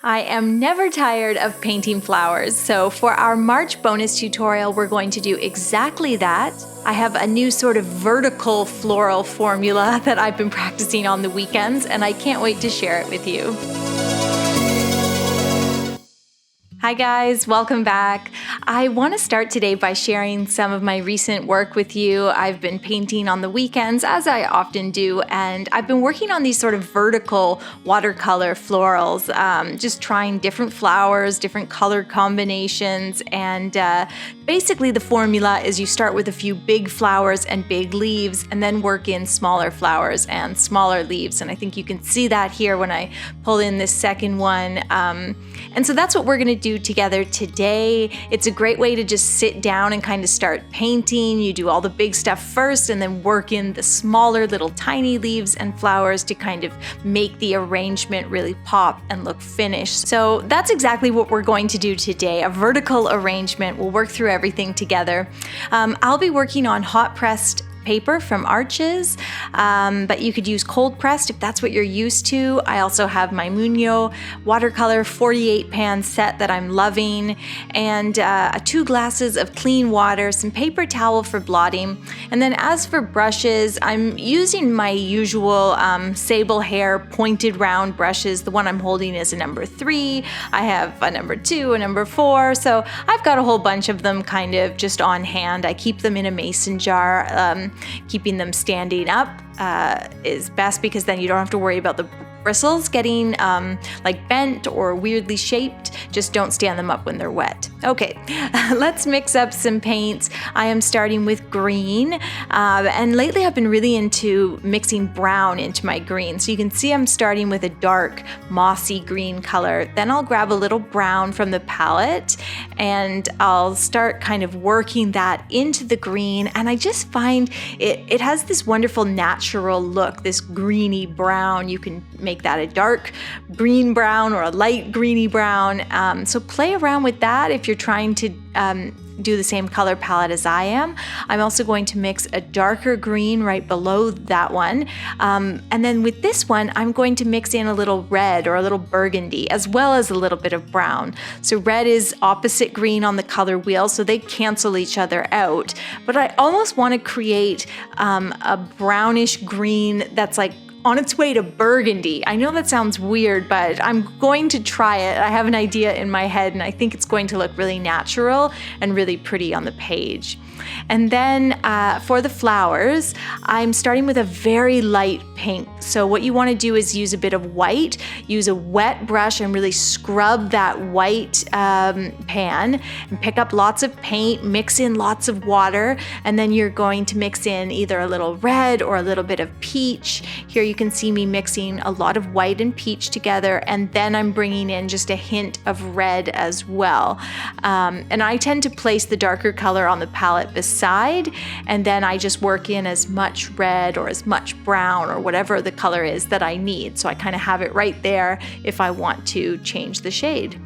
I am never tired of painting flowers, so for our March bonus tutorial, we're going to do exactly that. I have a new sort of vertical floral formula that I've been practicing on the weekends, and I can't wait to share it with you. Hi guys, welcome back. I want to start today by sharing some of my recent work with you. I've been painting on the weekends, as I often do, and I've been working on these sort of vertical watercolor florals, just trying different flowers, different color combinations, and basically the formula is you start with a few big flowers and big leaves, and then work in smaller flowers and smaller leaves, and I think you can see that here when I pull in this second one. And so that's what we're going to do together today. It's a great way to just sit down and kind of start painting. You do all the big stuff first and then work in the smaller little tiny leaves and flowers to kind of make the arrangement really pop and look finished. So that's exactly what we're going to do today, a vertical arrangement. We'll work through everything together. I'll be working on hot pressed paper from Arches, but you could use cold pressed if that's what you're used to. I also have my Muño watercolor 48 pan set that I'm loving, and 2 glasses of clean water, some paper towel for blotting. And then as for brushes, I'm using my usual sable hair pointed round brushes. The one I'm holding is a number 3. I have a number 2, a number 4, so I've got a whole bunch of them kind of just on hand. I keep them in a mason jar. Keeping them standing up is best because then you don't have to worry about the bristles getting like bent or weirdly shaped. Just don't stand them up when they're wet. Okay, let's mix up some paints. I am starting with green, and lately I've been really into mixing brown into my green. So you can see I'm starting with a dark mossy green color. Then I'll grab a little brown from the palette and I'll start kind of working that into the green, and I just find it has this wonderful natural look, this greeny brown. You can make that a dark green brown or a light greeny brown. So play around with that if you're trying to do the same color palette as I am. I'm also going to mix a darker green right below that one. And then with this one, I'm going to mix in a little red or a little burgundy, as well as a little bit of brown. So red is opposite green on the color wheel, so they cancel each other out. But I almost want to create a brownish green that's like on its way to burgundy. I know that sounds weird, but I'm going to try it. I have an idea in my head, and I think it's going to look really natural and really pretty on the page. And then for the flowers, I'm starting with a very light pink. So what you want to do is use a bit of white, use a wet brush and really scrub that white pan and pick up lots of paint, mix in lots of water, and then you're going to mix in either a little red or a little bit of peach. Here you can see me mixing a lot of white and peach together, and then I'm bringing in just a hint of red as well. And I tend to place the darker color on the palette beside, and then I just work in as much red or as much brown or whatever the color is that I need. So I kind of have it right there if I want to change the shade.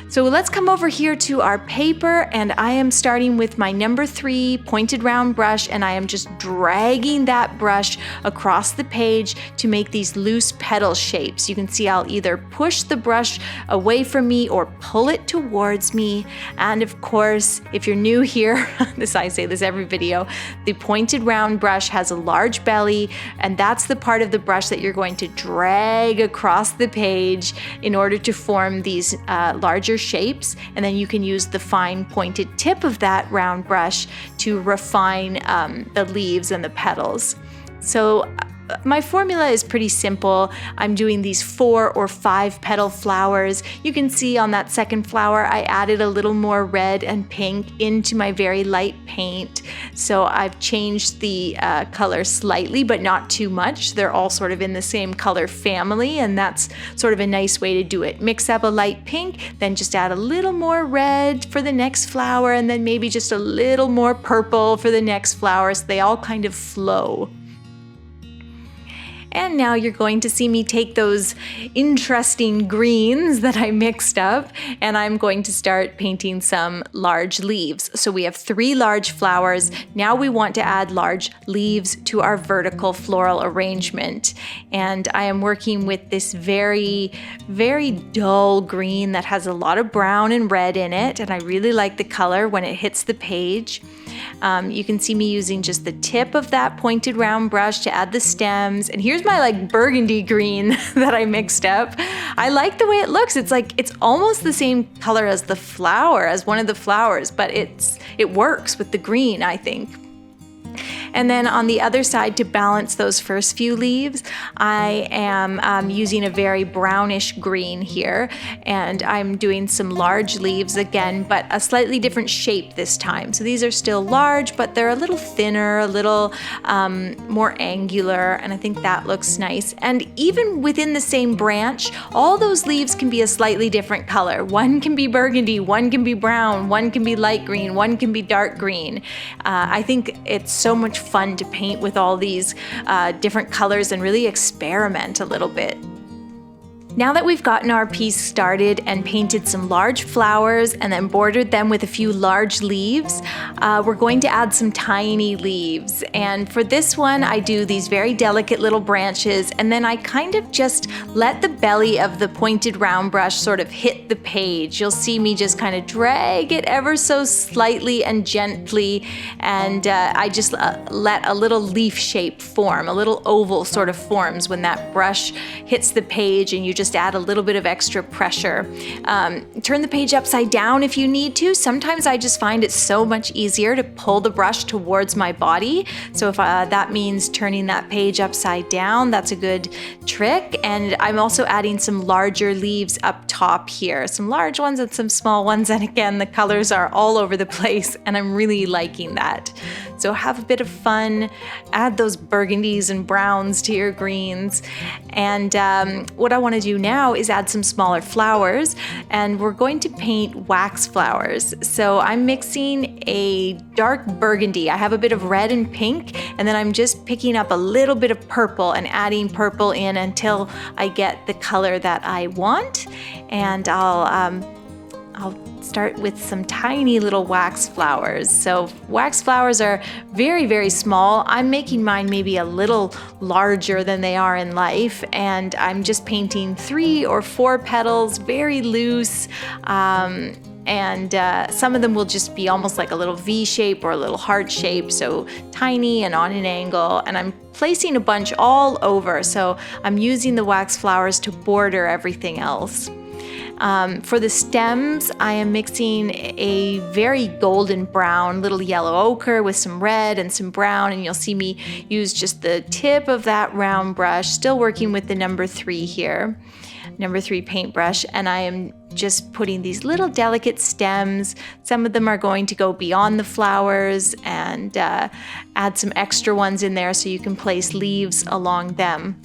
So let's come over here to our paper, and I am starting with my number 3 pointed round brush, and I am just dragging that brush across the page to make these loose petal shapes. You can see I'll either push the brush away from me or pull it towards me. And of course, if you're new here, I say this every video, the pointed round brush has a large belly, and that's the part of the brush that you're going to drag across the page in order to form these larger shapes, and then you can use the fine pointed tip of that round brush to refine the leaves and the petals. So my formula is pretty simple. I'm doing these 4 or 5 petal flowers. You can see on that second flower, I added a little more red and pink into my very light paint. So I've changed the color slightly, but not too much. They're all sort of in the same color family, and that's sort of a nice way to do it. Mix up a light pink, then just add a little more red for the next flower, and then maybe just a little more purple for the next flower, so they all kind of flow. And now you're going to see me take those interesting greens that I mixed up, and I'm going to start painting some large leaves. So we have 3 large flowers. Now we want to add large leaves to our vertical floral arrangement. And I am working with this very, very dull green that has a lot of brown and red in it, and I really like the color when it hits the page. You can see me using just the tip of that pointed round brush to add the stems. And here's my like burgundy green that I mixed up. I like the way it looks. It's almost the same color as the flower, as one of the flowers, but it works with the green, I think. And then on the other side, to balance those first few leaves, I am using a very brownish green here, and I'm doing some large leaves again, but a slightly different shape this time. So these are still large, but they're a little thinner, a little more angular, and I think that looks nice. And even within the same branch, all those leaves can be a slightly different color. One can be burgundy, one can be brown, one can be light green, one can be dark green. I think it's so much fun to paint with all these different colors and really experiment a little bit. Now that we've gotten our piece started and painted some large flowers and then bordered them with a few large leaves, we're going to add some tiny leaves. And for this one, I do these very delicate little branches, and then I kind of just let the belly of the pointed round brush sort of hit the page. You'll see me just kind of drag it ever so slightly and gently, and I just let a little leaf shape form, a little oval sort of forms when that brush hits the page, and you just add a little bit of extra pressure. Turn the page upside down if you need to. Sometimes I just find it's so much easier to pull the brush towards my body. So if that means turning that page upside down, that's a good trick. And I'm also adding some larger leaves up top here, some large ones and some small ones. And again, the colors are all over the place, and I'm really liking that. So have a bit of fun, add those burgundies and browns to your greens. And what I want to do now is add some smaller flowers, and we're going to paint wax flowers. So I'm mixing a dark burgundy. I have a bit of red and pink, and then I'm just picking up a little bit of purple and adding purple in until I get the color that I want. And I'll start with some tiny little wax flowers. So wax flowers are very, very small. I'm making mine maybe a little larger than they are in life, and I'm just painting 3 or 4 petals, very loose. And some of them will just be almost like a little V shape or a little heart shape, so tiny and on an angle. And I'm placing a bunch all over, so I'm using the wax flowers to border everything else. For the stems, I am mixing a very golden brown little yellow ochre with some red and some brown, and you'll see me use just the tip of that round brush, still working with the number 3 here, number 3 paintbrush, and I am just putting these little delicate stems. Some of them are going to go beyond the flowers, and add some extra ones in there so you can place leaves along them.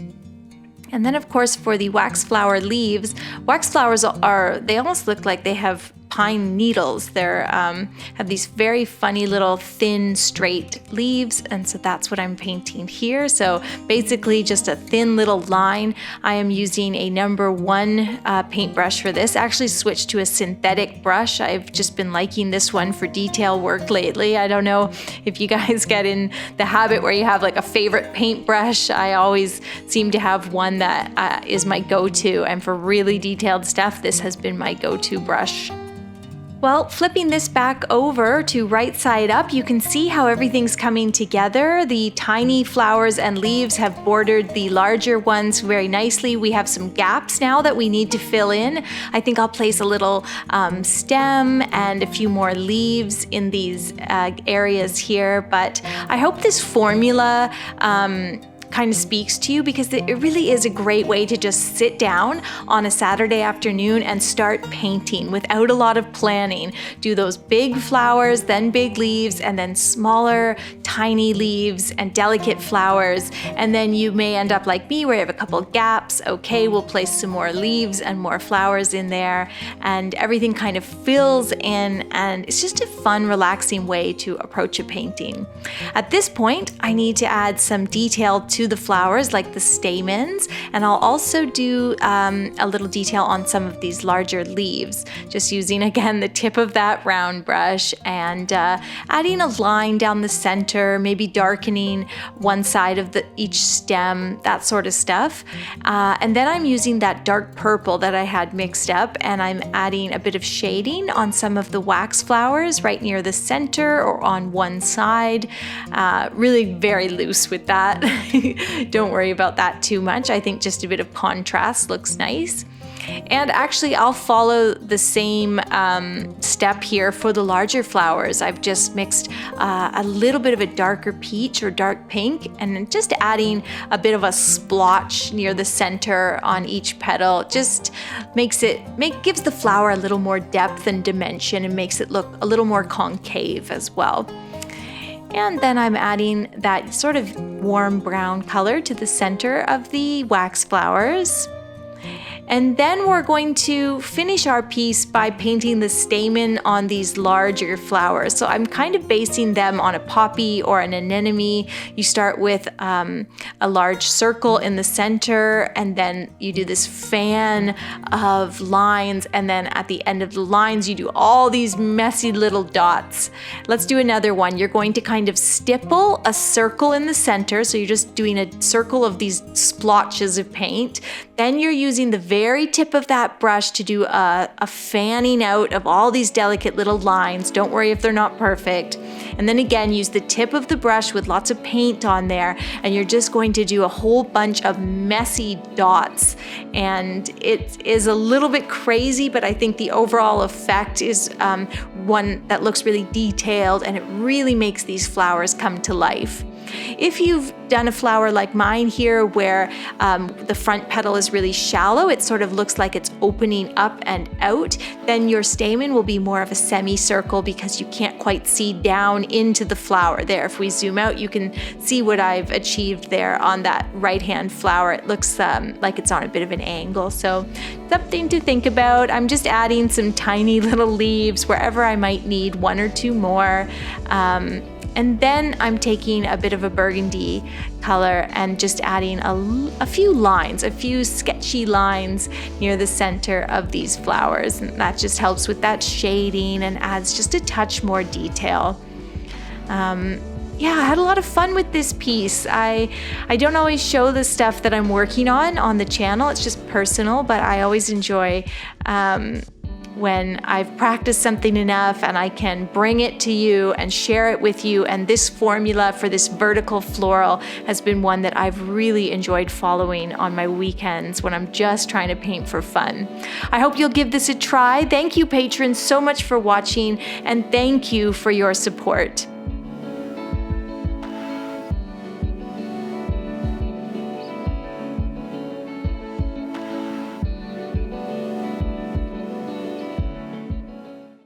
And then of course for the wax flower leaves, wax flowers they almost look like they have pine needles. They're have these very funny little thin straight leaves, and so that's what I'm painting here. So basically just a thin little line. I am using a number 1 paintbrush for this. I actually switched to a synthetic brush. I've just been liking this one for detail work lately. I don't know if you guys get in the habit where you have like a favorite paintbrush. I always seem to have one that is my go-to, and for really detailed stuff, this has been my go-to brush. Well, flipping this back over to right side up, you can see how everything's coming together. The tiny flowers and leaves have bordered the larger ones very nicely. We have some gaps now that we need to fill in. I think I'll place a little stem and a few more leaves in these areas here, but I hope this formula kind of speaks to you, because it really is a great way to just sit down on a Saturday afternoon and start painting without a lot of planning. Do those big flowers, then big leaves, and then smaller, tiny leaves and delicate flowers. And then you may end up like me where you have a couple gaps. Okay, we'll place some more leaves and more flowers in there, and everything kind of fills in, and it's just a fun, relaxing way to approach a painting. At this point, I need to add some detail to to the flowers, like the stamens, and I'll also do a little detail on some of these larger leaves, just using again the tip of that round brush and adding a line down the center, maybe darkening one side of each stem, that sort of stuff. And then I'm using that dark purple that I had mixed up, and I'm adding a bit of shading on some of the wax flowers right near the center or on one side. Really very loose with that. Don't worry about that too much. I think just a bit of contrast looks nice. And actually I'll follow the same step here for the larger flowers. I've just mixed a little bit of a darker peach or dark pink, and then just adding a bit of a splotch near the center on each petal. Just gives the flower a little more depth and dimension and makes it look a little more concave as well. And then I'm adding that sort of warm brown color to the center of the wax flowers. And then we're going to finish our piece by painting the stamen on these larger flowers. So I'm kind of basing them on a poppy or an anemone. You start with a large circle in the center, and then you do this fan of lines, and then at the end of the lines you do all these messy little dots. Let's do another one. You're going to kind of stipple a circle in the center, so you're just doing a circle of these splotches of paint. Then you're using the very tip of that brush to do a fanning out of all these delicate little lines. Don't worry if they're not perfect. And then again, use the tip of the brush with lots of paint on there, and you're just going to do a whole bunch of messy dots. And it is a little bit crazy, but I think the overall effect is one that looks really detailed, and it really makes these flowers come to life. If you've done a flower like mine here where the front petal is really shallow, it sort of looks like it's opening up and out, then your stamen will be more of a semicircle because you can't quite see down into the flower there. If we zoom out, you can see what I've achieved there on that right-hand flower. It looks like it's on a bit of an angle, so something to think about. I'm just adding some tiny little leaves wherever I might need one or two more. And then I'm taking a bit of a burgundy color and just adding a few lines, a few sketchy lines near the center of these flowers. And that just helps with that shading and adds just a touch more detail. Yeah, I had a lot of fun with this piece. I don't always show the stuff that I'm working on the channel. It's just personal, but I always enjoy when I've practiced something enough and I can bring it to you and share it with you. And this formula for this vertical floral has been one that I've really enjoyed following on my weekends when I'm just trying to paint for fun. I hope you'll give this a try. Thank you, patrons, so much for watching, and thank you for your support.